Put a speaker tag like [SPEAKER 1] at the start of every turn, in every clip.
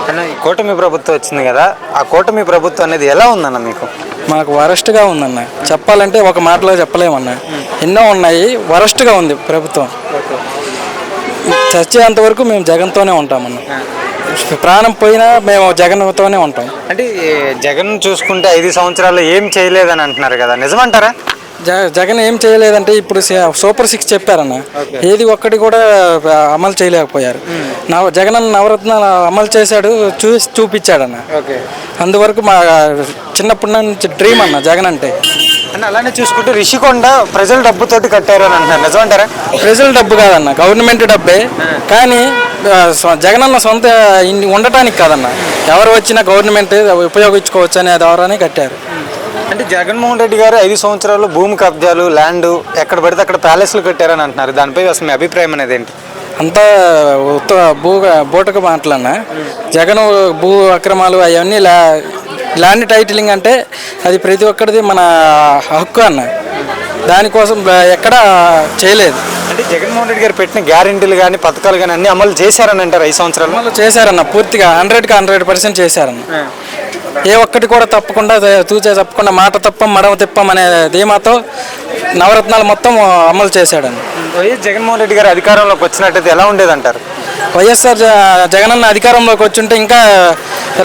[SPEAKER 1] అన్న ఈ కూటమి ప్రభుత్వం వచ్చింది కదా, ఆ కూటమి ప్రభుత్వం అనేది ఎలా ఉందన్న మీకు?
[SPEAKER 2] మాకు వరస్ట్గా ఉందన్న. చెప్పాలంటే ఒక మాటలో చెప్పలేమన్న. ఎన్నో ఉన్నాయి, వరస్ట్గా ఉంది ప్రభుత్వం. చచ్చేంత వరకు మేము జగన్తోనే ఉంటామన్న. ప్రాణం పోయినా మేము జగన్తోనే ఉంటాం.
[SPEAKER 1] అంటే జగన్ చూసుకుంటే 5 సంవత్సరాల్లో ఏం చేయలేదని అంటున్నారు కదా, నిజమంటారా?
[SPEAKER 2] జగన్ ఏం చేయలేదంటే ఇప్పుడు సూపర్ 6 చెప్పారన్న, ఏది ఒక్కటి కూడా అమలు చేయలేకపోయారు. జగన్ నవరత్నాలు అమలు చేశాడు, చూపించాడన్న. అందువరకు మా చిన్నప్పటి నుంచి డ్రీమ్ అన్న జగన్ అంటే.
[SPEAKER 1] అలానే చూసుకుంటే రిషికొండ ప్రజల డబ్బుతోటి కట్టారు అని అంటున్నారు, నిజమంటారా?
[SPEAKER 2] ప్రజల డబ్బు కాదన్న, గవర్నమెంట్ డబ్బే. కానీ జగనన్న సొంత ఉండటానికి కాదన్న, ఎవరు వచ్చినా గవర్నమెంట్ ఉపయోగించుకోవచ్చు అనే ద్వారానే కట్టారు.
[SPEAKER 1] అంటే జగన్మోహన్ రెడ్డి గారు 5 సంవత్సరాల్లో భూమి కబ్జాలు, ల్యాండ్ ఎక్కడ పడితే అక్కడ ప్యాలెస్లు కట్టారని అంటున్నారు. దానిపై అసలు మీ అభిప్రాయం అనేది ఏంటి?
[SPEAKER 2] అంతా బూటక మాటలన్న. జగన్ భూ అక్రమాలు అవన్నీ ల్యాండ్ టైటిలింగ్ అంటే అది ప్రతి ఒక్కరిది మన హక్కు అన్న. దానికోసం ఎక్కడా చేయలేదు.
[SPEAKER 1] అంటే జగన్మోహన్ రెడ్డి గారు పెట్టిన గ్యారెంటీలు కానీ పథకాలు కానీ అన్ని అమలు చేశారని అంటారు 5 సంవత్సరాలు?
[SPEAKER 2] అమలు చేశారన్న, పూర్తిగా 100% చేశారన్న. ఏ ఒక్కటి కూడా తప్పకుండా తప్పకుండా మాట తప్పం మడవ తిప్పం అనే ధీమాతో నవరత్నాలు మొత్తం అమలు చేశాడని.
[SPEAKER 1] వైఎస్ జగన్మోహన్ రెడ్డి గారు అధికారంలోకి వచ్చినట్టయితే ఎలా ఉండేదంటారు?
[SPEAKER 2] వైఎస్ఆర్ జగనన్న అధికారంలోకి వచ్చుంటే ఇంకా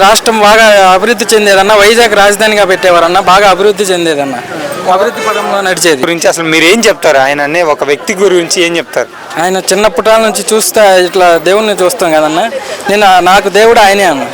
[SPEAKER 2] రాష్ట్రం బాగా అభివృద్ధి చెందేదన్న. వైజాగ్ రాజధానిగా పెట్టేవారన్న, బాగా అభివృద్ధి చెందేదన్న, అభివృద్ధి పదంలో నడిచేది.
[SPEAKER 1] గురించి అసలు మీరు ఏం చెప్తారు? ఆయన అనే ఒక వ్యక్తి గురించి ఏం చెప్తారు?
[SPEAKER 2] ఆయన చిన్నప్పటి నుంచి చూస్తే ఇట్లా దేవుణ్ణి చూస్తాం కదన్న. నాకు దేవుడు ఆయనే అన్న.